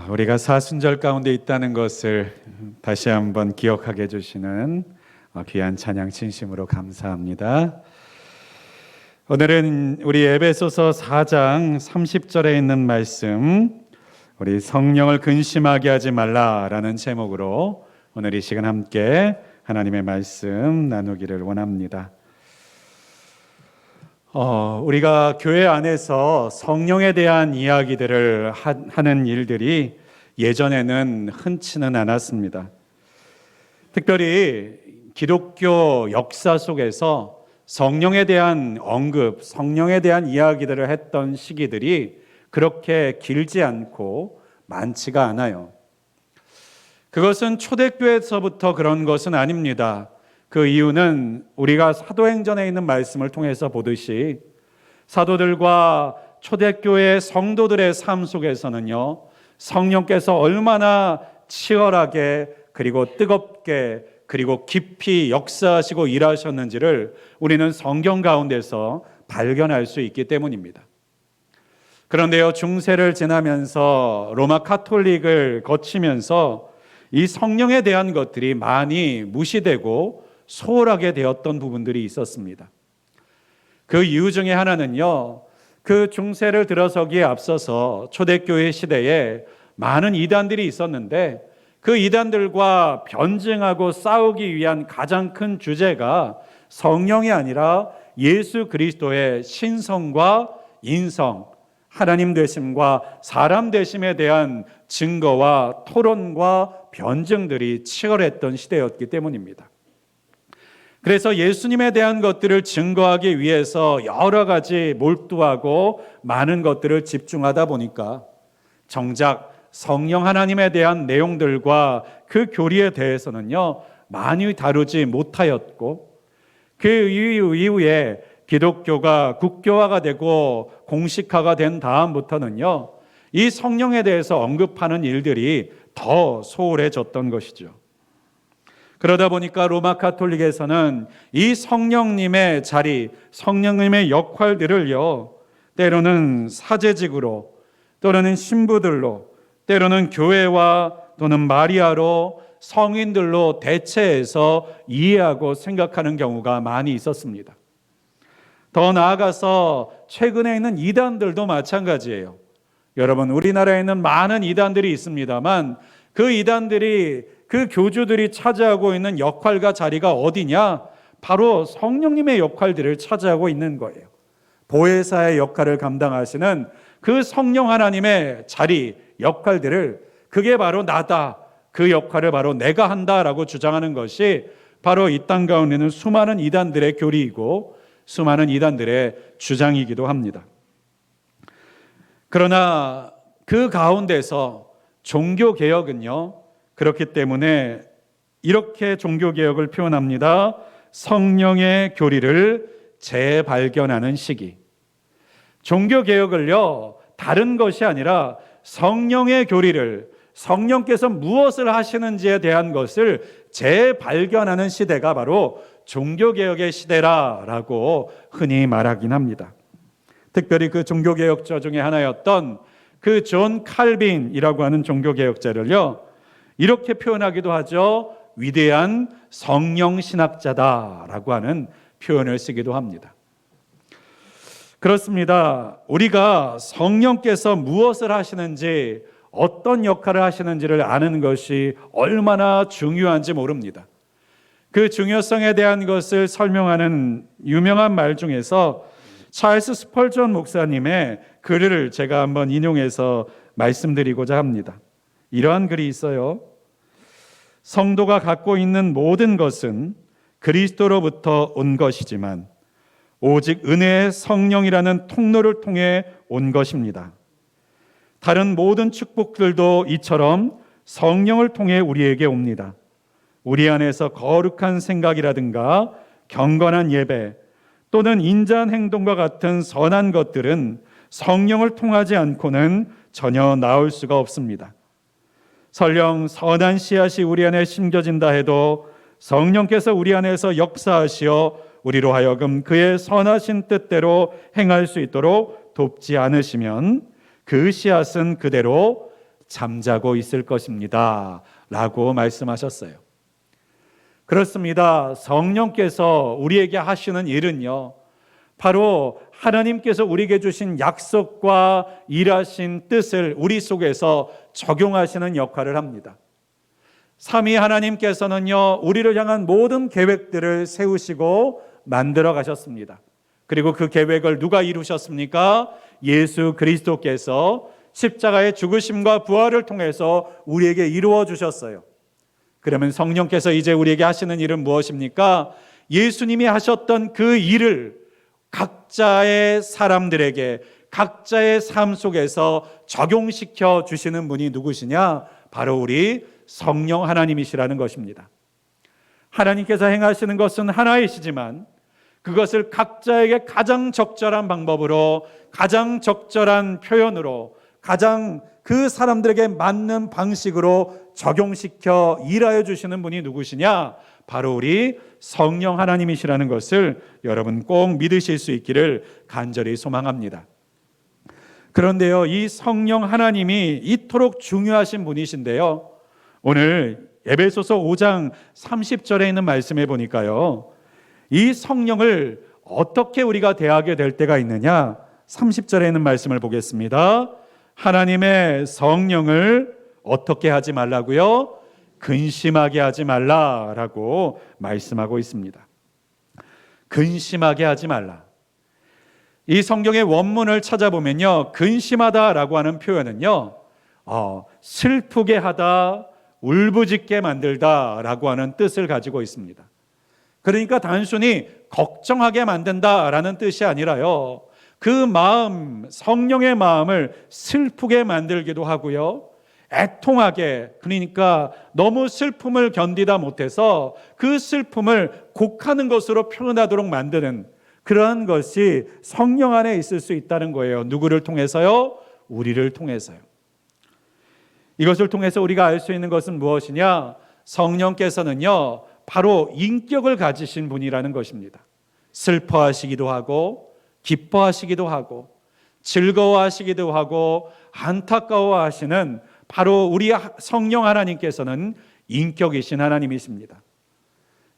우리가 사순절 가운데 있다는 것을 다시 한번 기억하게 해주시는 귀한 찬양 진심으로 감사합니다. 오늘은 우리 에베소서 4장 30절에 있는 말씀, 우리 성령을 근심하게 하지 말라라는 제목으로 오늘 이 시간 함께 하나님의 말씀 나누기를 원합니다. 우리가 교회 안에서 성령에 대한 이야기들을 하는 일들이 예전에는 흔치는 않았습니다. 특별히 기독교 역사 속에서 성령에 대한 언급, 성령에 대한 이야기들을 했던 시기들이 그렇게 길지 않고 많지가 않아요. 그것은 초대교회에서부터 그런 것은 아닙니다. 그 이유는 우리가 사도행전에 있는 말씀을 통해서 보듯이 사도들과 초대교회 성도들의 삶 속에서는요, 성령께서 얼마나 치열하게 그리고 뜨겁게 그리고 깊이 역사하시고 일하셨는지를 우리는 성경 가운데서 발견할 수 있기 때문입니다. 그런데요, 중세를 지나면서 로마 카톨릭을 거치면서 이 성령에 대한 것들이 많이 무시되고 소홀하게 되었던 부분들이 있었습니다. 그 이유 중에 하나는요, 그 중세를 들어서기에 앞서서 초대교회 시대에 많은 이단들이 있었는데 그 이단들과 변증하고 싸우기 위한 가장 큰 주제가 성령이 아니라 예수 그리스도의 신성과 인성, 하나님 되심과 사람 되심에 대한 증거와 토론과 변증들이 치열했던 시대였기 때문입니다. 그래서 예수님에 대한 것들을 증거하기 위해서 여러 가지 몰두하고 많은 것들을 집중하다 보니까 정작 성령 하나님에 대한 내용들과 그 교리에 대해서는요, 많이 다루지 못하였고, 그 이후에 기독교가 국교화가 되고 공식화가 된 다음부터는요, 이 성령에 대해서 언급하는 일들이 더 소홀해졌던 것이죠. 그러다 보니까 로마 카톨릭에서는 이 성령님의 자리, 성령님의 역할들을요, 때로는 사제직으로, 또는 신부들로, 때로는 교회와 또는 마리아로, 성인들로 대체해서 이해하고 생각하는 경우가 많이 있었습니다. 더 나아가서 최근에 있는 이단들도 마찬가지예요. 여러분, 우리나라에 있는 많은 이단들이 있습니다만 그 이단들이, 그 교주들이 차지하고 있는 역할과 자리가 어디냐? 바로 성령님의 역할들을 차지하고 있는 거예요. 보혜사의 역할을 감당하시는 그 성령 하나님의 자리, 역할들을, 그게 바로 나다, 그 역할을 바로 내가 한다라고 주장하는 것이 바로 이 땅 가운데는 수많은 이단들의 교리이고 수많은 이단들의 주장이기도 합니다. 그러나 그 가운데서 종교개혁은요, 그렇기 때문에 이렇게 종교개혁을 표현합니다. 성령의 교리를 재발견하는 시기. 종교개혁을요, 다른 것이 아니라 성령의 교리를, 성령께서 무엇을 하시는지에 대한 것을 재발견하는 시대가 바로 종교개혁의 시대라고 흔히 말하긴 합니다. 특별히 그 종교개혁자 중에 하나였던 그 존 칼빈이라고 하는 종교개혁자를요, 이렇게 표현하기도 하죠. 위대한 성령신학자다라고 하는 표현을 쓰기도 합니다. 그렇습니다. 우리가 성령께서 무엇을 하시는지, 어떤 역할을 하시는지를 아는 것이 얼마나 중요한지 모릅니다. 그 중요성에 대한 것을 설명하는 유명한 말 중에서 찰스 스펄전 목사님의 글을 제가 한번 인용해서 말씀드리고자 합니다. 이러한 글이 있어요. 성도가 갖고 있는 모든 것은 그리스도로부터 온 것이지만 오직 은혜의 성령이라는 통로를 통해 온 것입니다. 다른 모든 축복들도 이처럼 성령을 통해 우리에게 옵니다. 우리 안에서 거룩한 생각이라든가 경건한 예배 또는 인자한 행동과 같은 선한 것들은 성령을 통하지 않고는 전혀 나올 수가 없습니다. 설령 선한 씨앗이 우리 안에 심겨진다 해도 성령께서 우리 안에서 역사하시어 우리로 하여금 그의 선하신 뜻대로 행할 수 있도록 돕지 않으시면 그 씨앗은 그대로 잠자고 있을 것입니다 라고 말씀하셨어요. 그렇습니다. 성령께서 우리에게 하시는 일은요, 바로 하나님께서 우리에게 주신 약속과 일하신 뜻을 우리 속에서 적용하시는 역할을 합니다. 삼위 하나님께서는요, 우리를 향한 모든 계획들을 세우시고 만들어 가셨습니다. 그리고 그 계획을 누가 이루셨습니까? 예수 그리스도께서 십자가의 죽으심과 부활을 통해서 우리에게 이루어 주셨어요. 그러면 성령께서 이제 우리에게 하시는 일은 무엇입니까? 예수님이 하셨던 그 일을 각자의 사람들에게 각자의 삶 속에서 적용시켜 주시는 분이 누구시냐? 바로 우리 성령 하나님이시라는 것입니다. 하나님께서 행하시는 것은 하나이시지만 그것을 각자에게 가장 적절한 방법으로, 가장 적절한 표현으로, 가장 그 사람들에게 맞는 방식으로 적용시켜 일하여 주시는 분이 누구시냐? 바로 우리 성령 하나님이시라는 것을 여러분 꼭 믿으실 수 있기를 간절히 소망합니다. 그런데요, 이 성령 하나님이 이토록 중요하신 분이신데요, 오늘 에베소서 5장 30절에 있는 말씀에 보니까요, 이 성령을 어떻게 우리가 대하게 될 때가 있느냐? 30절에 있는 말씀을 보겠습니다. 하나님의 성령을 어떻게 하지 말라고요? 근심하게 하지 말라라고 말씀하고 있습니다. 근심하게 하지 말라. 이 성경의 원문을 찾아보면요, 근심하다라고 하는 표현은요, 슬프게 하다, 울부짖게 만들다라고 하는 뜻을 가지고 있습니다. 그러니까 단순히 걱정하게 만든다라는 뜻이 아니라요, 그 마음, 성령의 마음을 슬프게 만들기도 하고요, 애통하게, 그러니까 너무 슬픔을 견디다 못해서 그 슬픔을 곡하는 것으로 표현하도록 만드는 그런 것이 성령 안에 있을 수 있다는 거예요. 누구를 통해서요? 우리를 통해서요. 이것을 통해서 우리가 알 수 있는 것은 무엇이냐? 성령께서는요, 바로 인격을 가지신 분이라는 것입니다. 슬퍼하시기도 하고 기뻐하시기도 하고 즐거워하시기도 하고 안타까워하시는 바로 우리 성령 하나님께서는 인격이신 하나님이십니다.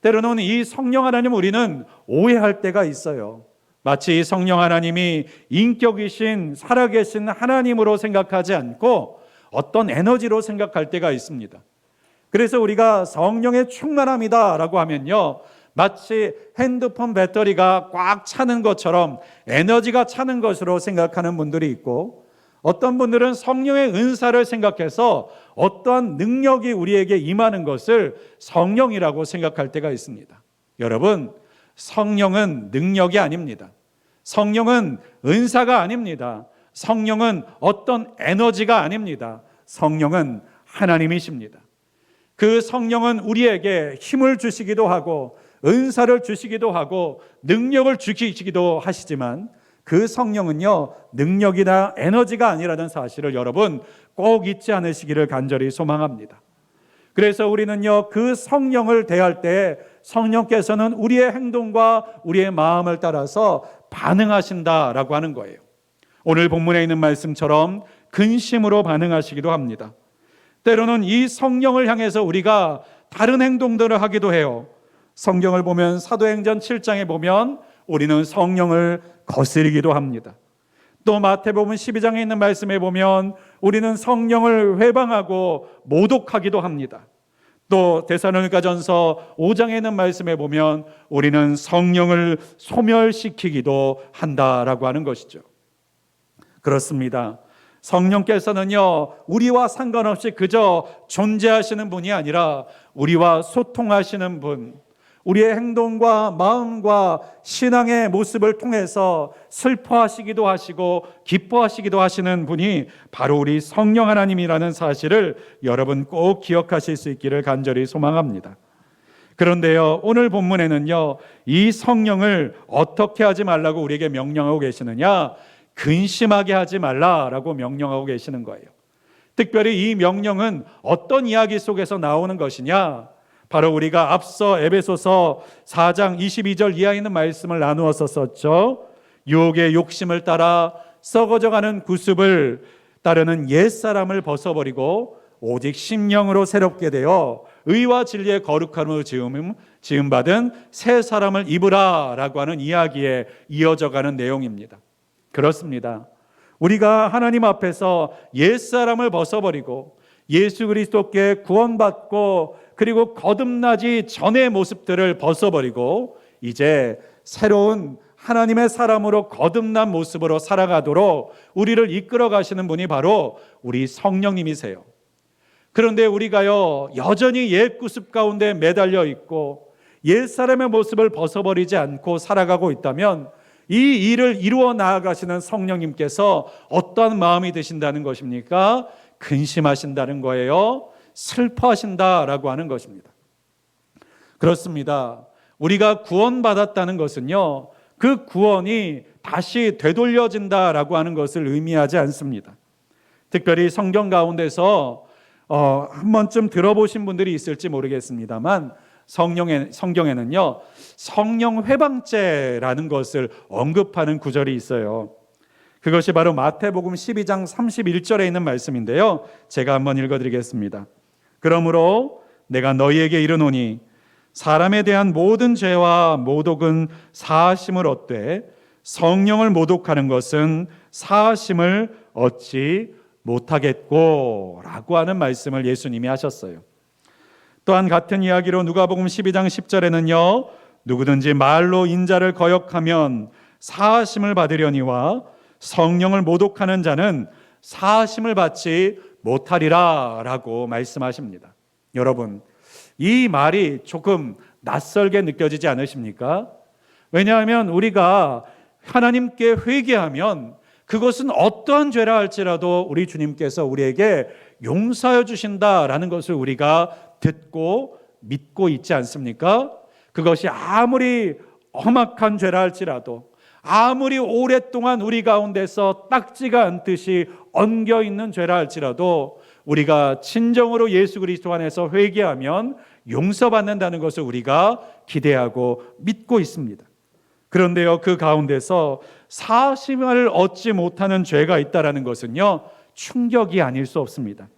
때로는 이 성령 하나님 우리는 오해할 때가 있어요. 마치 이 성령 하나님이 인격이신 살아계신 하나님으로 생각하지 않고 어떤 에너지로 생각할 때가 있습니다. 그래서 우리가 성령의 충만함이다라고 하면요, 마치 핸드폰 배터리가 꽉 차는 것처럼 에너지가 차는 것으로 생각하는 분들이 있고, 어떤 분들은 성령의 은사를 생각해서 어떠한 능력이 우리에게 임하는 것을 성령이라고 생각할 때가 있습니다. 여러분, 성령은 능력이 아닙니다. 성령은 은사가 아닙니다. 성령은 어떤 에너지가 아닙니다. 성령은 하나님이십니다. 그 성령은 우리에게 힘을 주시기도 하고 은사를 주시기도 하고 능력을 주시기도 하시지만, 그 성령은요, 능력이나 에너지가 아니라는 사실을 여러분 꼭 잊지 않으시기를 간절히 소망합니다. 그래서 우리는요, 그 성령을 대할 때 성령께서는 우리의 행동과 우리의 마음을 따라서 반응하신다라고 하는 거예요. 오늘 본문에 있는 말씀처럼 근심으로 반응하시기도 합니다. 때로는 이 성령을 향해서 우리가 다른 행동들을 하기도 해요. 성경을 보면 사도행전 7장에 보면 우리는 성령을 거스리기도 합니다. 또 마태복음 12장에 있는 말씀에 보면 우리는 성령을 회방하고 모독하기도 합니다. 또 데살로니가전서 5장에 있는 말씀에 보면 우리는 성령을 소멸시키기도 한다라고 하는 것이죠. 그렇습니다. 성령께서는요, 우리와 상관없이 그저 존재하시는 분이 아니라 우리와 소통하시는 분, 우리의 행동과 마음과 신앙의 모습을 통해서 슬퍼하시기도 하시고 기뻐하시기도 하시는 분이 바로 우리 성령 하나님이라는 사실을 여러분 꼭 기억하실 수 있기를 간절히 소망합니다. 그런데요, 오늘 본문에는요, 이 성령을 어떻게 하지 말라고 우리에게 명령하고 계시느냐? 근심하게 하지 말라라고 명령하고 계시는 거예요. 특별히 이 명령은 어떤 이야기 속에서 나오는 것이냐? 바로 우리가 앞서 에베소서 4장 22절 이하에 있는 말씀을 나누었었죠. 유혹의 욕심을 따라 썩어져가는 구습을 따르는 옛사람을 벗어버리고 오직 심령으로 새롭게 되어 의와 진리의 거룩함으로 지음받은 새 사람을 입으라 라고 하는 이야기에 이어져가는 내용입니다. 그렇습니다. 우리가 하나님 앞에서 옛사람을 벗어버리고 예수 그리스도께 구원받고 그리고 거듭나지 전의 모습들을 벗어버리고 이제 새로운 하나님의 사람으로 거듭난 모습으로 살아가도록 우리를 이끌어 가시는 분이 바로 우리 성령님이세요. 그런데 우리가요 여전히 옛 구습 가운데 매달려 있고 옛사람의 모습을 벗어버리지 않고 살아가고 있다면 이 일을 이루어 나아가시는 성령님께서 어떤 마음이 드신다는 것입니까? 근심하신다는 거예요. 슬퍼하신다라고 하는 것입니다. 그렇습니다. 우리가 구원받았다는 것은요 그 구원이 다시 되돌려진다라고 하는 것을 의미하지 않습니다. 특별히 성경 가운데서 한 번쯤 들어보신 분들이 있을지 모르겠습니다만 성경에는요 성령 회방죄라는 것을 언급하는 구절이 있어요. 그것이 바로 마태복음 12장 31절에 있는 말씀인데요, 제가 한번 읽어드리겠습니다. 그러므로 내가 너희에게 이르노니 사람에 대한 모든 죄와 모독은 사하심을 얻되 성령을 모독하는 것은 사하심을 얻지 못하겠고 라고 하는 말씀을 예수님이 하셨어요. 또한 같은 이야기로 누가복음 12장 10절에는요 누구든지 말로 인자를 거역하면 사하심을 받으려니와 성령을 모독하는 자는 사하심을 받지 못하리라 라고 말씀하십니다. 여러분, 이 말이 조금 낯설게 느껴지지 않으십니까? 왜냐하면 우리가 하나님께 회개하면 그것은 어떠한 죄라 할지라도 우리 주님께서 우리에게 용서해 주신다라는 것을 우리가 듣고 믿고 있지 않습니까? 그것이 아무리 험악한 죄라 할지라도 아무리 오랫동안 우리 가운데서 딱지가 않듯이 엉겨 있는 죄라 할지라도 우리가 진정으로 예수 그리스도 안에서 회개하면 용서받는다는 것을 우리가 기대하고 믿고 있습니다. 그런데요 그 가운데서 사심을 얻지 못하는 죄가 있다는 것은요 충격이 아닐 수 없습니다.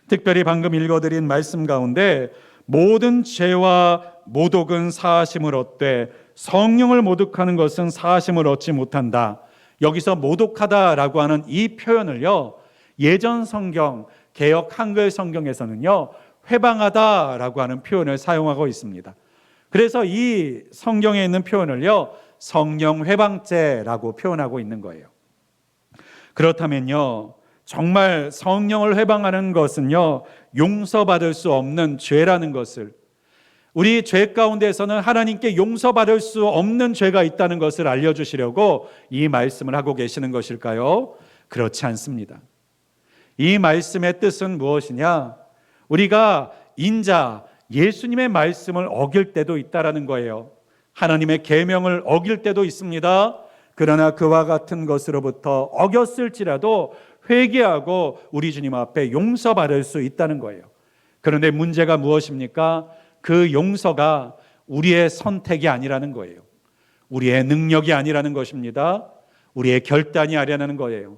특별히 방금 읽어드린 말씀 가운데 모든 죄와 모독은 사하심을 얻되 성령을 모독하는 것은 사하심을 얻지 못한다. 여기서 모독하다라고 하는 이 표현을요 예전 성경 개역 한글 성경에서는요 회방하다라고 하는 표현을 사용하고 있습니다. 그래서 이 성경에 있는 표현을요 성령 회방죄라고 표현하고 있는 거예요. 그렇다면요 정말 성령을 회방하는 것은요 용서받을 수 없는 죄라는 것을, 우리 죄 가운데서는 하나님께 용서받을 수 없는 죄가 있다는 것을 알려주시려고 이 말씀을 하고 계시는 것일까요? 그렇지 않습니다. 이 말씀의 뜻은 무엇이냐? 우리가 인자 예수님의 말씀을 어길 때도 있다라는 거예요. 하나님의 계명을 어길 때도 있습니다. 그러나 그와 같은 것으로부터 어겼을지라도 회개하고 우리 주님 앞에 용서받을 수 있다는 거예요. 그런데 문제가 무엇입니까? 그 용서가 우리의 선택이 아니라는 거예요. 우리의 능력이 아니라는 것입니다. 우리의 결단이 아니라는 거예요.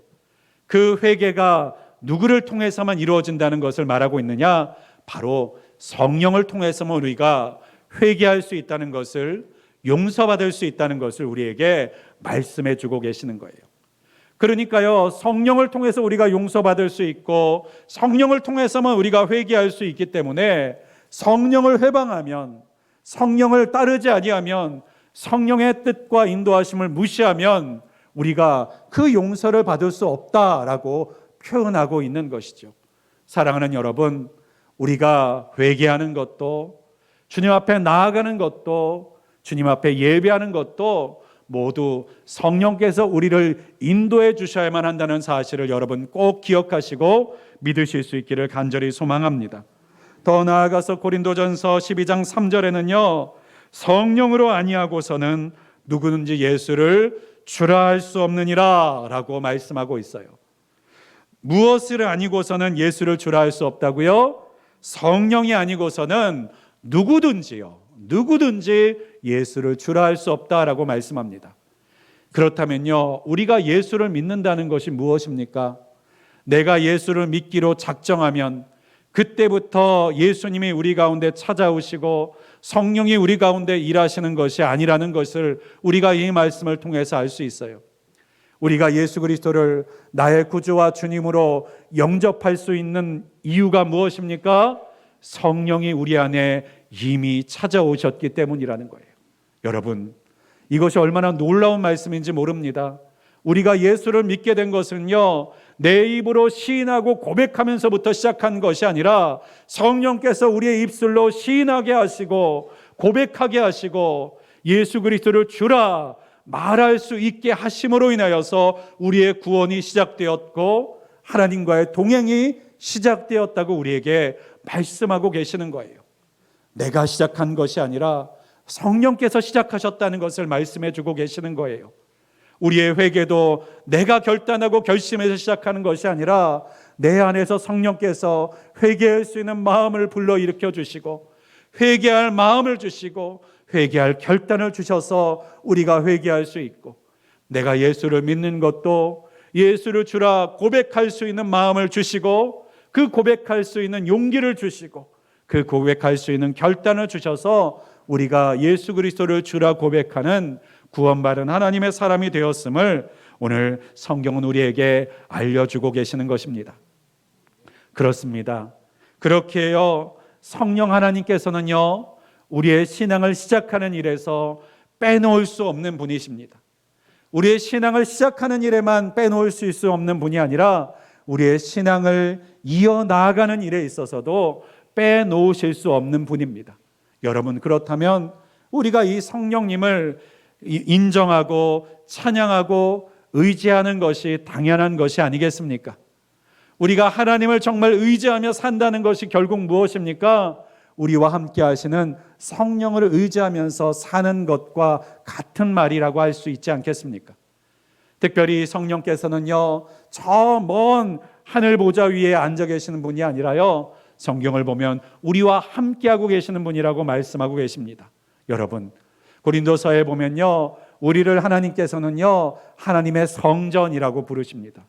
그 회개가 누구를 통해서만 이루어진다는 것을 말하고 있느냐? 바로 성령을 통해서만 우리가 회개할 수 있다는 것을, 용서받을 수 있다는 것을 우리에게 말씀해 주고 계시는 거예요. 그러니까요 성령을 통해서 우리가 용서받을 수 있고 성령을 통해서만 우리가 회개할 수 있기 때문에 성령을 회방하면, 성령을 따르지 아니하면, 성령의 뜻과 인도하심을 무시하면 우리가 그 용서를 받을 수 없다라고 표현하고 있는 것이죠. 사랑하는 여러분, 우리가 회개하는 것도, 주님 앞에 나아가는 것도, 주님 앞에 예배하는 것도 모두 성령께서 우리를 인도해 주셔야만 한다는 사실을 여러분 꼭 기억하시고 믿으실 수 있기를 간절히 소망합니다. 더 나아가서 고린도전서 12장 3절에는요 성령으로 아니하고서는 누구든지 예수를 주라 할 수 없느니라 라고 말씀하고 있어요. 무엇을 아니고서는 예수를 주라 할 수 없다고요? 성령이 아니고서는 누구든지 예수를 주라 할 수 없다라고 말씀합니다. 그렇다면요 우리가 예수를 믿는다는 것이 무엇입니까? 내가 예수를 믿기로 작정하면 그때부터 예수님이 우리 가운데 찾아오시고 성령이 우리 가운데 일하시는 것이 아니라는 것을 우리가 이 말씀을 통해서 알 수 있어요. 우리가 예수 그리스도를 나의 구주와 주님으로 영접할 수 있는 이유가 무엇입니까? 성령이 우리 안에 이미 찾아오셨기 때문이라는 거예요. 여러분, 이것이 얼마나 놀라운 말씀인지 모릅니다. 우리가 예수를 믿게 된 것은요, 내 입으로 시인하고 고백하면서부터 시작한 것이 아니라 성령께서 우리의 입술로 시인하게 하시고 고백하게 하시고 예수 그리스도를 주라 말할 수 있게 하심으로 인하여서 우리의 구원이 시작되었고 하나님과의 동행이 시작되었다고 우리에게 말씀하고 계시는 거예요. 내가 시작한 것이 아니라 성령께서 시작하셨다는 것을 말씀해 주고 계시는 거예요. 우리의 회개도 내가 결단하고 결심해서 시작하는 것이 아니라 내 안에서 성령께서 회개할 수 있는 마음을 불러일으켜 주시고 회개할 마음을 주시고 회개할 결단을 주셔서 우리가 회개할 수 있고, 내가 예수를 믿는 것도 예수를 주라 고백할 수 있는 마음을 주시고 그 고백할 수 있는 용기를 주시고 그 고백할 수 있는 결단을 주셔서 우리가 예수 그리스도를 주라 고백하는 구원받은 하나님의 사람이 되었음을 오늘 성경은 우리에게 알려주고 계시는 것입니다. 그렇습니다. 그렇게 해요, 성령 하나님께서는요, 우리의 신앙을 시작하는 일에서 빼놓을 수 없는 분이십니다. 우리의 신앙을 시작하는 일에만 빼놓을 수 없는 분이 아니라 우리의 신앙을 이어나가는 일에 있어서도 빼놓으실 수 없는 분입니다. 여러분, 그렇다면 우리가 이 성령님을 인정하고 찬양하고 의지하는 것이 당연한 것이 아니겠습니까? 우리가 하나님을 정말 의지하며 산다는 것이 결국 무엇입니까? 우리와 함께 하시는 성령을 의지하면서 사는 것과 같은 말이라고 할 수 있지 않겠습니까? 특별히 성령께서는요, 저 먼 하늘 보좌 위에 앉아 계시는 분이 아니라요, 성경을 보면 우리와 함께하고 계시는 분이라고 말씀하고 계십니다. 여러분, 고린도서에 보면요, 우리를 하나님께서는요, 하나님의 성전이라고 부르십니다.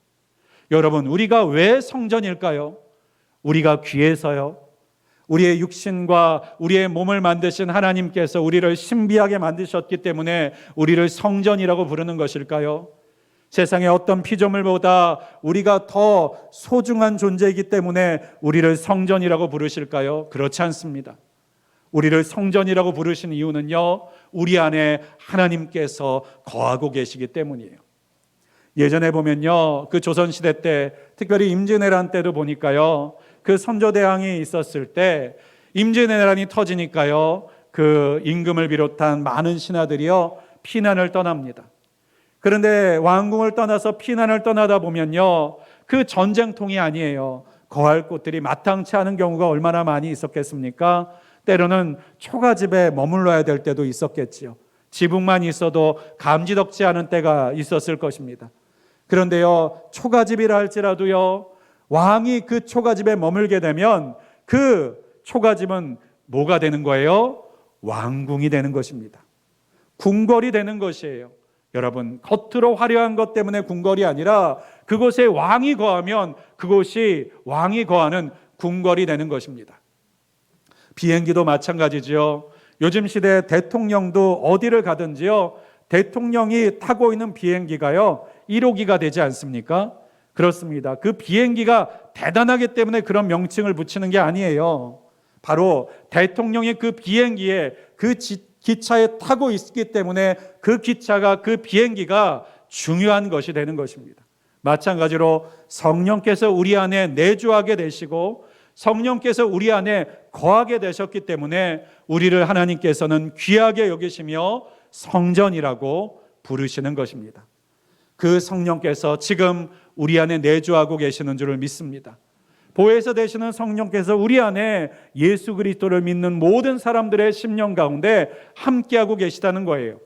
여러분, 우리가 왜 성전일까요? 우리가 귀해서요? 우리의 육신과 우리의 몸을 만드신 하나님께서 우리를 신비하게 만드셨기 때문에 우리를 성전이라고 부르는 것일까요? 세상의 어떤 피조물보다 우리가 더 소중한 존재이기 때문에 우리를 성전이라고 부르실까요? 그렇지 않습니다. 우리를 성전이라고 부르신 이유는요, 우리 안에 하나님께서 거하고 계시기 때문이에요. 예전에 보면요, 그 조선시대 때, 특별히 임진왜란 때도 보니까요, 그 선조대왕이 있었을 때 임진왜란이 터지니까요, 그 임금을 비롯한 많은 신하들이요, 피난을 떠납니다. 그런데 왕궁을 떠나서 피난을 떠나다 보면요, 그 전쟁통이 아니에요. 거할 곳들이 마땅치 않은 경우가 얼마나 많이 있었겠습니까? 때로는 초가집에 머물러야 될 때도 있었겠지요. 지붕만 있어도 감지덕지 않은 때가 있었을 것입니다. 그런데요, 초가집이라 할지라도요, 왕이 그 초가집에 머물게 되면 그 초가집은 뭐가 되는 거예요? 왕궁이 되는 것입니다. 궁궐이 되는 것이에요. 여러분, 겉으로 화려한 것 때문에 궁궐이 아니라 그곳에 왕이 거하면 그곳이 왕이 거하는 궁궐이 되는 것입니다. 비행기도 마찬가지죠. 요즘 시대 대통령도 어디를 가든지요, 대통령이 타고 있는 비행기가요, 1호기가 되지 않습니까? 그렇습니다. 그 비행기가 대단하기 때문에 그런 명칭을 붙이는 게 아니에요. 바로 대통령이 그 비행기에 그 기차에 타고 있기 때문에 그 기차가, 그 비행기가 중요한 것이 되는 것입니다. 마찬가지로 성령께서 우리 안에 내주하게 되시고 성령께서 우리 안에 거하게 되셨기 때문에 우리를 하나님께서는 귀하게 여기시며 성전이라고 부르시는 것입니다. 그 성령께서 지금 우리 안에 내주하고 계시는 줄을 믿습니다. 보혜사 되시는 성령께서 우리 안에 예수 그리스도를 믿는 모든 사람들의 심령 가운데 함께하고 계시다는 거예요.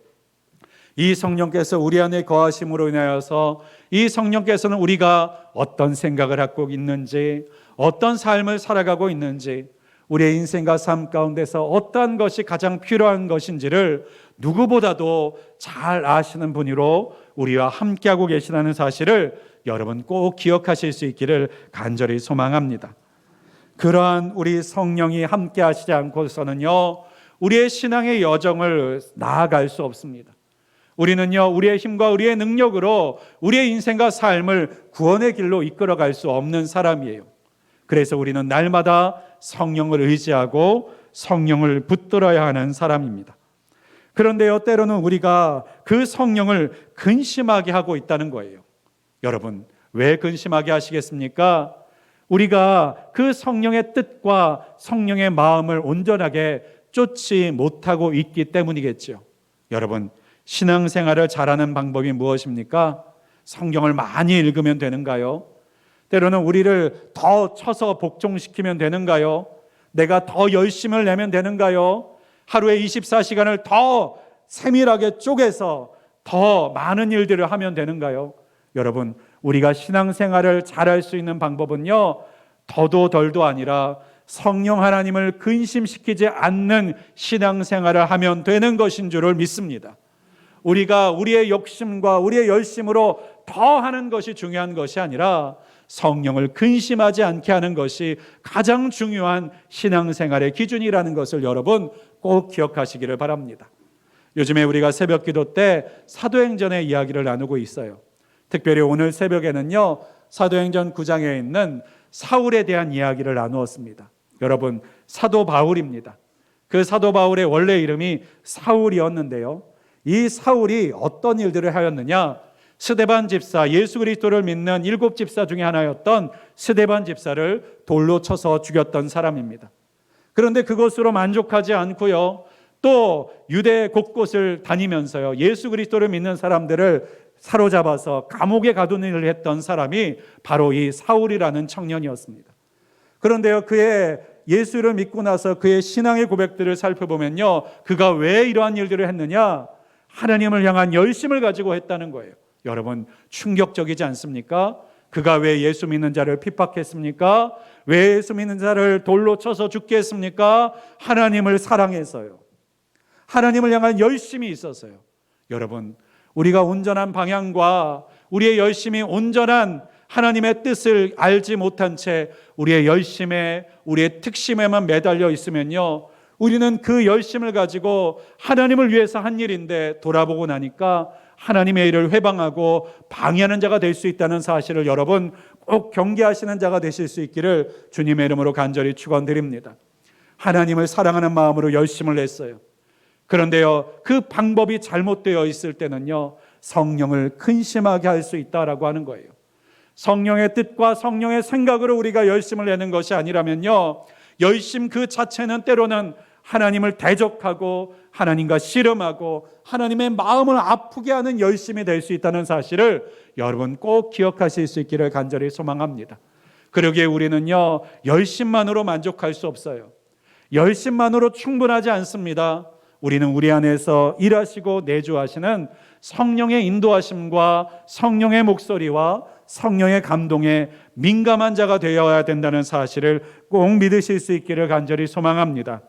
이 성령께서 우리 안에 거하심으로 인하여서 이 성령께서는 우리가 어떤 생각을 갖고 있는지, 어떤 삶을 살아가고 있는지, 우리의 인생과 삶 가운데서 어떠한 것이 가장 필요한 것인지를 누구보다도 잘 아시는 분으로 우리와 함께하고 계시다는 사실을 여러분 꼭 기억하실 수 있기를 간절히 소망합니다. 그러한 우리 성령이 함께 하시지 않고서는요, 우리의 신앙의 여정을 나아갈 수 없습니다. 우리는요, 우리의 힘과 우리의 능력으로 우리의 인생과 삶을 구원의 길로 이끌어갈 수 없는 사람이에요. 그래서 우리는 날마다 성령을 의지하고 성령을 붙들어야 하는 사람입니다. 그런데요, 때로는 우리가 그 성령을 근심하게 하고 있다는 거예요. 여러분, 왜 근심하게 하시겠습니까? 우리가 그 성령의 뜻과 성령의 마음을 온전하게 쫓지 못하고 있기 때문이겠죠. 여러분, 신앙생활을 잘하는 방법이 무엇입니까? 성경을 많이 읽으면 되는가요? 때로는 우리를 더 쳐서 복종시키면 되는가요? 내가 더 열심을 내면 되는가요? 하루에 24시간을 더 세밀하게 쪼개서 더 많은 일들을 하면 되는가요? 여러분, 우리가 신앙생활을 잘할 수 있는 방법은요, 더도 덜도 아니라 성령 하나님을 근심시키지 않는 신앙생활을 하면 되는 것인 줄을 믿습니다. 우리가 우리의 욕심과 우리의 열심으로 더 하는 것이 중요한 것이 아니라 성령을 근심하지 않게 하는 것이 가장 중요한 신앙생활의 기준이라는 것을 여러분 꼭 기억하시기를 바랍니다. 요즘에 우리가 새벽 기도 때 사도행전의 이야기를 나누고 있어요. 특별히 오늘 새벽에는요, 사도행전 9장에 있는 사울에 대한 이야기를 나누었습니다. 여러분, 사도 바울입니다. 그 사도 바울의 원래 이름이 사울이었는데요, 이 사울이 어떤 일들을 하였느냐? 스데반 집사, 예수 그리스도를 믿는 7 집사 중에 하나였던 스데반 집사를 돌로 쳐서 죽였던 사람입니다. 그런데 그것으로 만족하지 않고요, 또 유대 곳곳을 다니면서요, 예수 그리스도를 믿는 사람들을 사로잡아서 감옥에 가두는 일을 했던 사람이 바로 이 사울이라는 청년이었습니다. 그런데요, 그의 예수를 믿고 나서 그의 신앙의 고백들을 살펴보면요, 그가 왜 이러한 일들을 했느냐? 하나님을 향한 열심을 가지고 했다는 거예요. 여러분, 충격적이지 않습니까? 그가 왜 예수 믿는 자를 핍박했습니까? 왜 예수 믿는 자를 돌로 쳐서 죽게 했습니까? 하나님을 사랑해서요. 하나님을 향한 열심이 있어서요. 여러분, 우리가 온전한 방향과 우리의 열심이 온전한 하나님의 뜻을 알지 못한 채 우리의 열심에, 우리의 특심에만 매달려 있으면요, 우리는 그 열심을 가지고 하나님을 위해서 한 일인데 돌아보고 나니까 하나님의 일을 회방하고 방해하는 자가 될 수 있다는 사실을 여러분 꼭 경계하시는 자가 되실 수 있기를 주님의 이름으로 간절히 축원드립니다. 하나님을 사랑하는 마음으로 열심을 냈어요. 그런데요, 그 방법이 잘못되어 있을 때는요, 성령을 근심하게 할 수 있다라고 하는 거예요. 성령의 뜻과 성령의 생각으로 우리가 열심을 내는 것이 아니라면요, 열심 그 자체는 때로는 하나님을 대적하고 하나님과 씨름하고 하나님의 마음을 아프게 하는 열심이 될 수 있다는 사실을 여러분 꼭 기억하실 수 있기를 간절히 소망합니다. 그러기에 우리는요, 열심만으로 만족할 수 없어요. 열심만으로 충분하지 않습니다. 우리는 우리 안에서 일하시고 내주하시는 성령의 인도하심과 성령의 목소리와 성령의 감동에 민감한 자가 되어야 된다는 사실을 꼭 믿으실 수 있기를 간절히 소망합니다.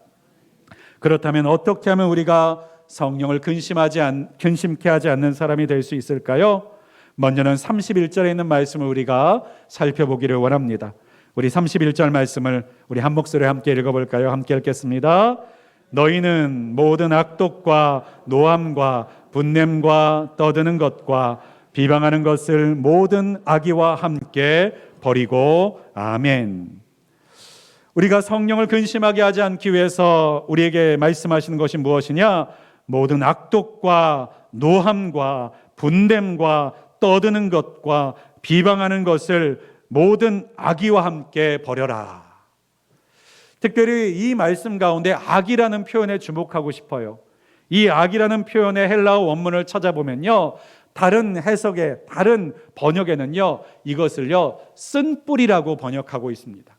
그렇다면 어떻게 하면 우리가 성령을 근심케 하지 않는 사람이 될 수 있을까요? 먼저는 31절에 있는 말씀을 우리가 살펴보기를 원합니다. 우리 31절 말씀을 우리 한 목소리에 함께 읽어볼까요? 함께 읽겠습니다. 너희는 모든 악독과 노함과 분냄과 떠드는 것과 비방하는 것을 모든 악의와 함께 버리고 아멘. 우리가 성령을 근심하게 하지 않기 위해서 우리에게 말씀하시는 것이 무엇이냐? 모든 악독과 노함과 분냄과 떠드는 것과 비방하는 것을 모든 악의와 함께 버려라. 특별히 이 말씀 가운데 악이라는 표현에 주목하고 싶어요. 이 악이라는 표현의 헬라어 원문을 찾아보면요, 다른 해석에, 다른 번역에는요, 이것을요, 쓴뿌리라고 번역하고 있습니다.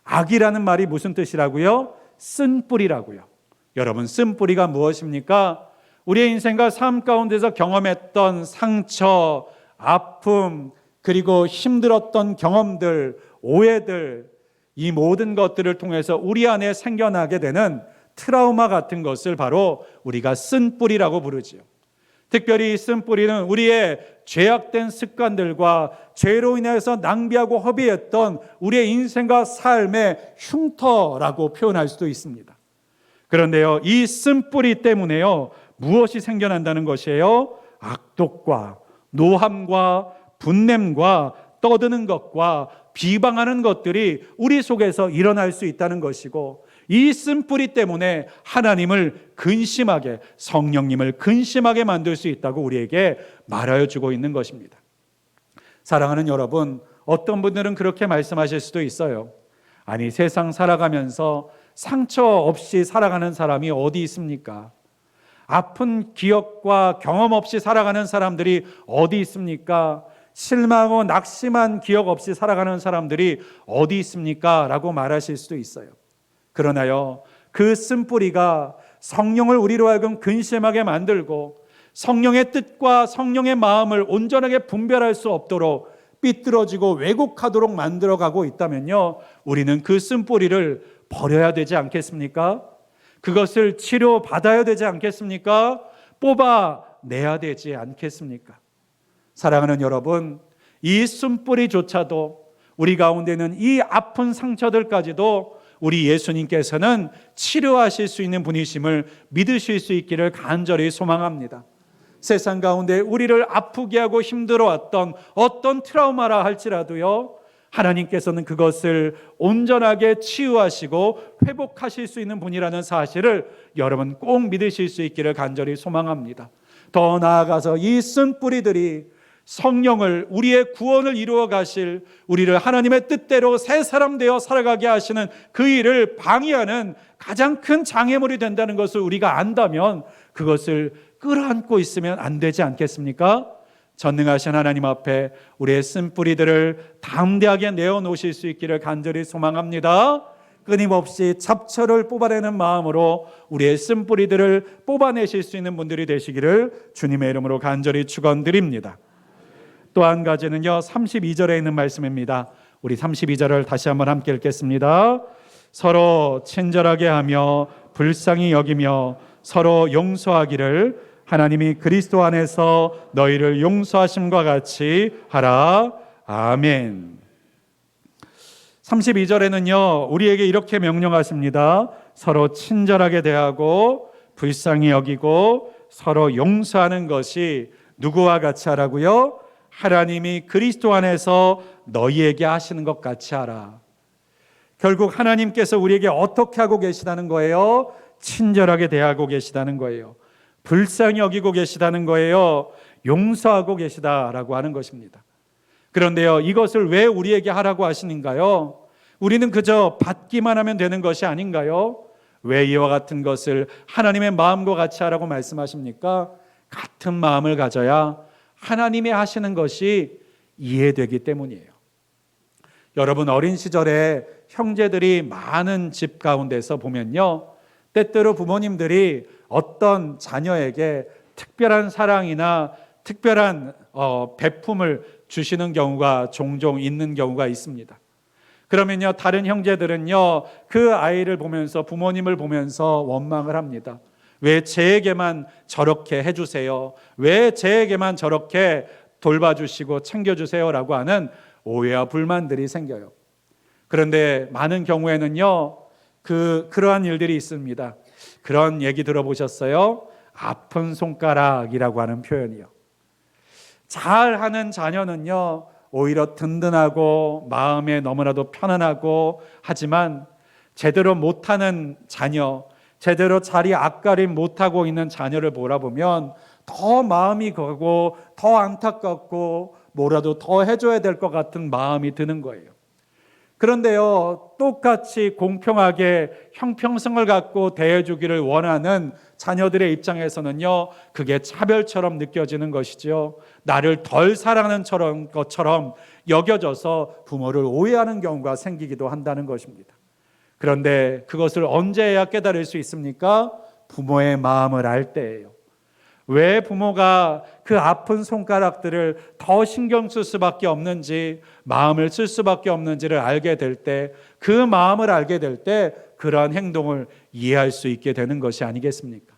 악이라는 말이 무슨 뜻이라고요? 쓴뿌리라고요. 여러분, 쓴뿌리가 무엇입니까? 우리의 인생과 삶 가운데서 경험했던 상처, 아픔, 그리고 힘들었던 경험들, 오해들, 이 모든 것들을 통해서 우리 안에 생겨나게 되는 트라우마 같은 것을 바로 우리가 쓴뿌리라고 부르지요. 특별히 이 쓴뿌리는 우리의 죄악된 습관들과 죄로 인해서 낭비하고 허비했던 우리의 인생과 삶의 흉터라고 표현할 수도 있습니다. 그런데요, 이 쓴뿌리 때문에요, 무엇이 생겨난다는 것이에요? 악독과 노함과 분냄과 떠드는 것과 비방하는 것들이 우리 속에서 일어날 수 있다는 것이고, 이 쓴뿌리 때문에 하나님을 근심하게, 성령님을 근심하게 만들 수 있다고 우리에게 말하여 주고 있는 것입니다. 사랑하는 여러분, 어떤 분들은 그렇게 말씀하실 수도 있어요. 아니, 세상 살아가면서 상처 없이 살아가는 사람이 어디 있습니까? 아픈 기억과 경험 없이 살아가는 사람들이 어디 있습니까? 실망하고 낙심한 기억 없이 살아가는 사람들이 어디 있습니까? 라고 말하실 수도 있어요. 그러나요, 그 쓴뿌리가 성령을 우리로 하여금 근심하게 만들고 성령의 뜻과 성령의 마음을 온전하게 분별할 수 없도록 삐뚤어지고 왜곡하도록 만들어가고 있다면요, 우리는 그 쓴뿌리를 버려야 되지 않겠습니까? 그것을 치료받아야 되지 않겠습니까? 뽑아내야 되지 않겠습니까? 사랑하는 여러분, 이 쓴뿌리조차도, 우리 가운데 있는 이 아픈 상처들까지도 우리 예수님께서는 치료하실 수 있는 분이심을 믿으실 수 있기를 간절히 소망합니다. 세상 가운데 우리를 아프게 하고 힘들어왔던 어떤 트라우마라 할지라도요, 하나님께서는 그것을 온전하게 치유하시고 회복하실 수 있는 분이라는 사실을 여러분 꼭 믿으실 수 있기를 간절히 소망합니다. 더 나아가서 이 쓴뿌리들이 성령을, 우리의 구원을 이루어 가실, 우리를 하나님의 뜻대로 새 사람 되어 살아가게 하시는 그 일을 방해하는 가장 큰 장애물이 된다는 것을 우리가 안다면 그것을 끌어안고 있으면 안 되지 않겠습니까? 전능하신 하나님 앞에 우리의 쓴뿌리들을 담대하게 내어놓으실 수 있기를 간절히 소망합니다. 끊임없이 잡초를 뽑아내는 마음으로 우리의 쓴뿌리들을 뽑아내실 수 있는 분들이 되시기를 주님의 이름으로 간절히 축원드립니다. 또 한 가지는요, 32절에 있는 말씀입니다. 우리 32절을 다시 한번 함께 읽겠습니다. 서로 친절하게 하며 불쌍히 여기며 서로 용서하기를 하나님이 그리스도 안에서 너희를 용서하심과 같이 하라. 아멘. 32절에는요, 우리에게 이렇게 명령하십니다. 서로 친절하게 대하고 불쌍히 여기고 서로 용서하는 것이 누구와 같이 하라고요? 하나님이 그리스도 안에서 너희에게 하시는 것 같이 하라. 결국 하나님께서 우리에게 어떻게 하고 계시다는 거예요? 친절하게 대하고 계시다는 거예요. 불쌍히 여기고 계시다는 거예요. 용서하고 계시다라고 하는 것입니다. 그런데요, 이것을 왜 우리에게 하라고 하시는가요? 우리는 그저 받기만 하면 되는 것이 아닌가요? 왜 이와 같은 것을 하나님의 마음과 같이 하라고 말씀하십니까? 같은 마음을 가져야 하나님이 하시는 것이 이해되기 때문이에요. 여러분, 어린 시절에 형제들이 많은 집 가운데서 보면요, 때때로 부모님들이 어떤 자녀에게 특별한 사랑이나 특별한 베품을 주시는 경우가 종종 있는 경우가 있습니다. 그러면요, 다른 형제들은요, 그 아이를 보면서, 부모님을 보면서 원망을 합니다. 왜 제에게만 저렇게 해주세요? 왜 제에게만 저렇게 돌봐주시고 챙겨주세요라고 하는 오해와 불만들이 생겨요. 그런데 많은 경우에는요, 그러한 일들이 있습니다. 그런 얘기 들어보셨어요? 아픈 손가락이라고 하는 표현이요. 잘하는 자녀는요, 오히려 든든하고 마음에 너무나도 편안하고, 하지만 제대로 못하는 자녀, 제대로 자리 앞가림 못하고 있는 자녀를 몰아보면 더 마음이 가고 더 안타깝고 뭐라도 더 해줘야 될 것 같은 마음이 드는 거예요. 그런데요, 똑같이 공평하게 형평성을 갖고 대해주기를 원하는 자녀들의 입장에서는요, 그게 차별처럼 느껴지는 것이죠. 나를 덜 사랑하는 것처럼 여겨져서 부모를 오해하는 경우가 생기기도 한다는 것입니다. 그런데 그것을 언제야 깨달을 수 있습니까? 부모의 마음을 알 때예요. 왜 부모가 그 아픈 손가락들을 더 신경 쓸 수밖에 없는지, 마음을 쓸 수밖에 없는지를 알게 될 때, 그 마음을 알게 될 때 그러한 행동을 이해할 수 있게 되는 것이 아니겠습니까?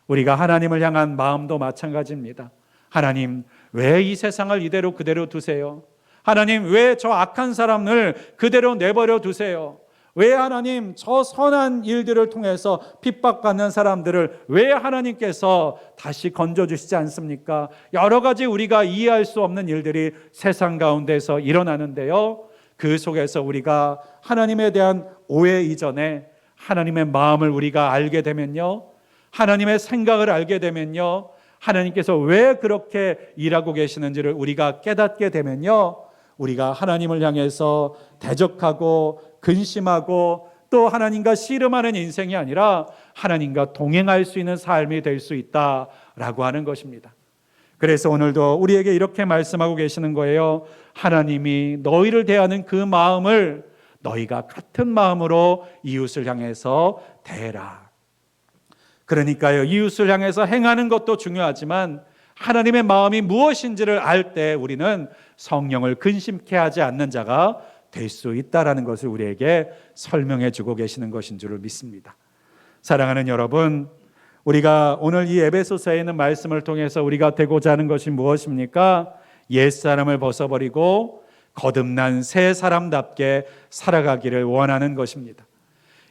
우리가 하나님을 향한 마음도 마찬가지입니다. 하나님, 왜 이 세상을 이대로 그대로 두세요? 하나님, 왜 저 악한 사람을 그대로 내버려 두세요? 왜 하나님 저 선한 일들을 통해서 핍박받는 사람들을 왜 하나님께서 다시 건져주시지 않습니까? 여러 가지 우리가 이해할 수 없는 일들이 세상 가운데서 일어나는데요, 그 속에서 우리가 하나님에 대한 오해 이전에 하나님의 마음을 우리가 알게 되면요, 하나님의 생각을 알게 되면요, 하나님께서 왜 그렇게 일하고 계시는지를 우리가 깨닫게 되면요, 우리가 하나님을 향해서 대적하고 근심하고 또 하나님과 씨름하는 인생이 아니라 하나님과 동행할 수 있는 삶이 될 수 있다라고 하는 것입니다. 그래서 오늘도 우리에게 이렇게 말씀하고 계시는 거예요. 하나님이 너희를 대하는 그 마음을 너희가 같은 마음으로 이웃을 향해서 대해라. 그러니까요, 이웃을 향해서 행하는 것도 중요하지만 하나님의 마음이 무엇인지를 알 때 우리는 성령을 근심케 하지 않는 자가 될 수 있다라는 것을 우리에게 설명해 주고 계시는 것인 줄을 믿습니다. 사랑하는 여러분, 우리가 오늘 이 에베소서에 있는 말씀을 통해서 우리가 되고자 하는 것이 무엇입니까? 옛사람을 벗어버리고 거듭난 새 사람답게 살아가기를 원하는 것입니다.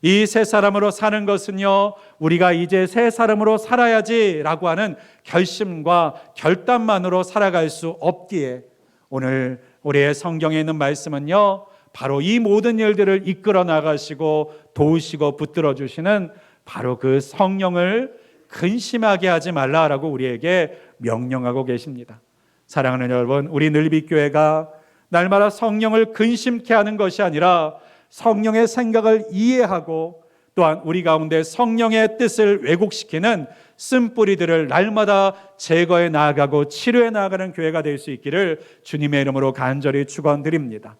이 새 사람으로 사는 것은요, 우리가 이제 새 사람으로 살아야지라고 하는 결심과 결단만으로 살아갈 수 없기에 오늘 우리의 성경에 있는 말씀은요, 바로 이 모든 일들을 이끌어 나가시고 도우시고 붙들어 주시는 바로 그 성령을 근심하게 하지 말라라고 우리에게 명령하고 계십니다. 사랑하는 여러분, 우리 늘비교회가 날마다 성령을 근심케 하는 것이 아니라 성령의 생각을 이해하고 또한 우리 가운데 성령의 뜻을 왜곡시키는 쓴뿌리들을 날마다 제거해 나아가고 치료해 나아가는 교회가 될 수 있기를 주님의 이름으로 간절히 축원드립니다.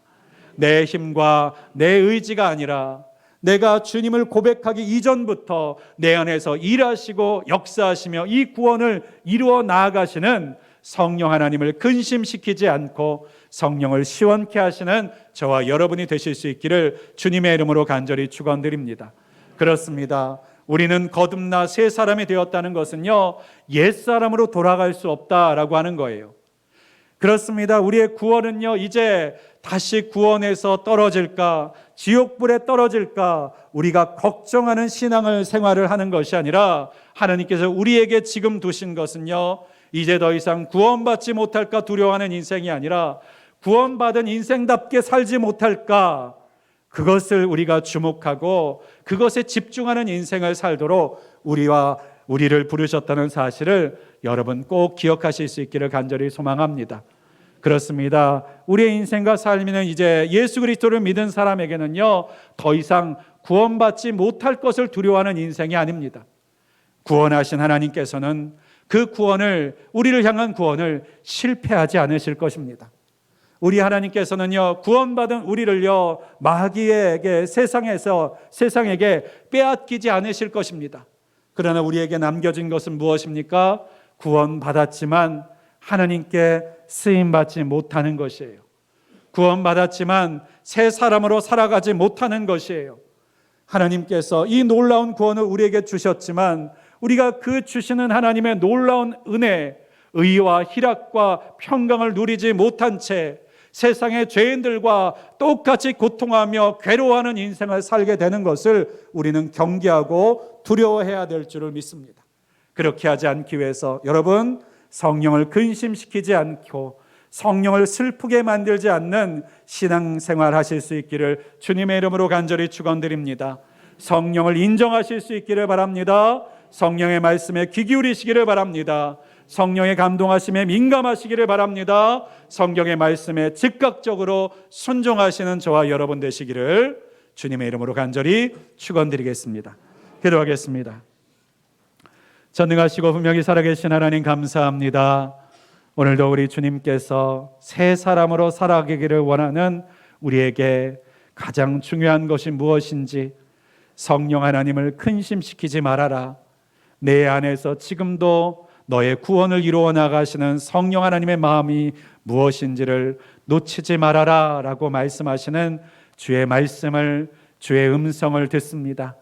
내 힘과 내 의지가 아니라 내가 주님을 고백하기 이전부터 내 안에서 일하시고 역사하시며 이 구원을 이루어 나아가시는 성령 하나님을 근심시키지 않고 성령을 시원케 하시는 저와 여러분이 되실 수 있기를 주님의 이름으로 간절히 축원드립니다. 그렇습니다. 우리는 거듭나 새 사람이 되었다는 것은요, 옛사람으로 돌아갈 수 없다라고 하는 거예요. 그렇습니다. 우리의 구원은요, 이제 다시 구원에서 떨어질까, 지옥불에 떨어질까 우리가 걱정하는 신앙을 생활을 하는 것이 아니라 하나님께서 우리에게 지금 두신 것은요, 이제 더 이상 구원받지 못할까 두려워하는 인생이 아니라 구원받은 인생답게 살지 못할까, 그것을 우리가 주목하고 그것에 집중하는 인생을 살도록 우리를 부르셨다는 사실을 여러분 꼭 기억하실 수 있기를 간절히 소망합니다. 그렇습니다. 우리의 인생과 삶은 이제 예수 그리스도를 믿은 사람에게는요, 더 이상 구원받지 못할 것을 두려워하는 인생이 아닙니다. 구원하신 하나님께서는 그 구원을, 우리를 향한 구원을 실패하지 않으실 것입니다. 우리 하나님께서는요, 구원받은 우리를요, 마귀에게, 세상에게 빼앗기지 않으실 것입니다. 그러나 우리에게 남겨진 것은 무엇입니까? 구원받았지만 하나님께 쓰임받지 못하는 것이에요. 구원받았지만 새 사람으로 살아가지 못하는 것이에요. 하나님께서 이 놀라운 구원을 우리에게 주셨지만 우리가 그 주시는 하나님의 놀라운 은혜, 의와 희락과 평강을 누리지 못한 채 세상의 죄인들과 똑같이 고통하며 괴로워하는 인생을 살게 되는 것을 우리는 경계하고 두려워해야 될 줄을 믿습니다. 그렇게 하지 않기 위해서 여러분, 성령을 근심시키지 않고 성령을 슬프게 만들지 않는 신앙생활 하실 수 있기를 주님의 이름으로 간절히 축원드립니다. 성령을 인정하실 수 있기를 바랍니다. 성령의 말씀에 귀 기울이시기를 바랍니다. 성령의 감동하심에 민감하시기를 바랍니다. 성경의 말씀에 즉각적으로 순종하시는 저와 여러분 되시기를 주님의 이름으로 간절히 축원드리겠습니다. 기도하겠습니다. 전능하시고 분명히 살아계신 하나님 감사합니다. 오늘도 우리 주님께서 새 사람으로 살아가기를 원하는 우리에게 가장 중요한 것이 무엇인지, 성령 하나님을 근심시키지 말아라, 내 안에서 지금도 너의 구원을 이루어 나가시는 성령 하나님의 마음이 무엇인지를 놓치지 말아라 라고 말씀하시는 주의 말씀을, 주의 음성을 듣습니다.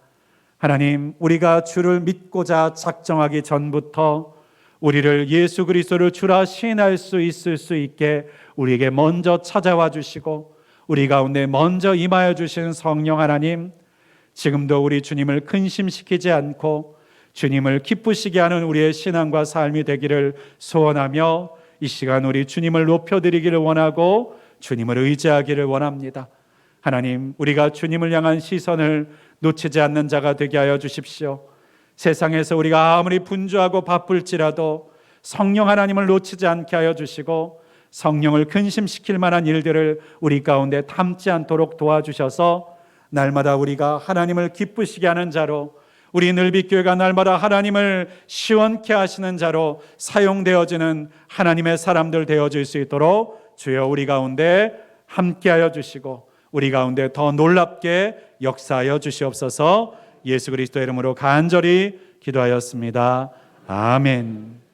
하나님, 우리가 주를 믿고자 작정하기 전부터 우리를 예수 그리스도를 주라 시인할 수 있을 수 있게 우리에게 먼저 찾아와 주시고 우리 가운데 먼저 임하여 주신 성령 하나님, 지금도 우리 주님을 근심시키지 않고 주님을 기쁘시게 하는 우리의 신앙과 삶이 되기를 소원하며 이 시간 우리 주님을 높여드리기를 원하고 주님을 의지하기를 원합니다. 하나님, 우리가 주님을 향한 시선을 놓치지 않는 자가 되게 하여 주십시오. 세상에서 우리가 아무리 분주하고 바쁠지라도 성령 하나님을 놓치지 않게 하여 주시고 성령을 근심시킬 만한 일들을 우리 가운데 담지 않도록 도와주셔서 날마다 우리가 하나님을 기쁘시게 하는 자로, 우리 늘빛교회가 날마다 하나님을 시원케 하시는 자로 사용되어지는 하나님의 사람들 되어질 수 있도록 주여 우리 가운데 함께하여 주시고 우리 가운데 더 놀랍게 역사하여 주시옵소서. 예수 그리스도의 이름으로 간절히 기도하였습니다. 아멘.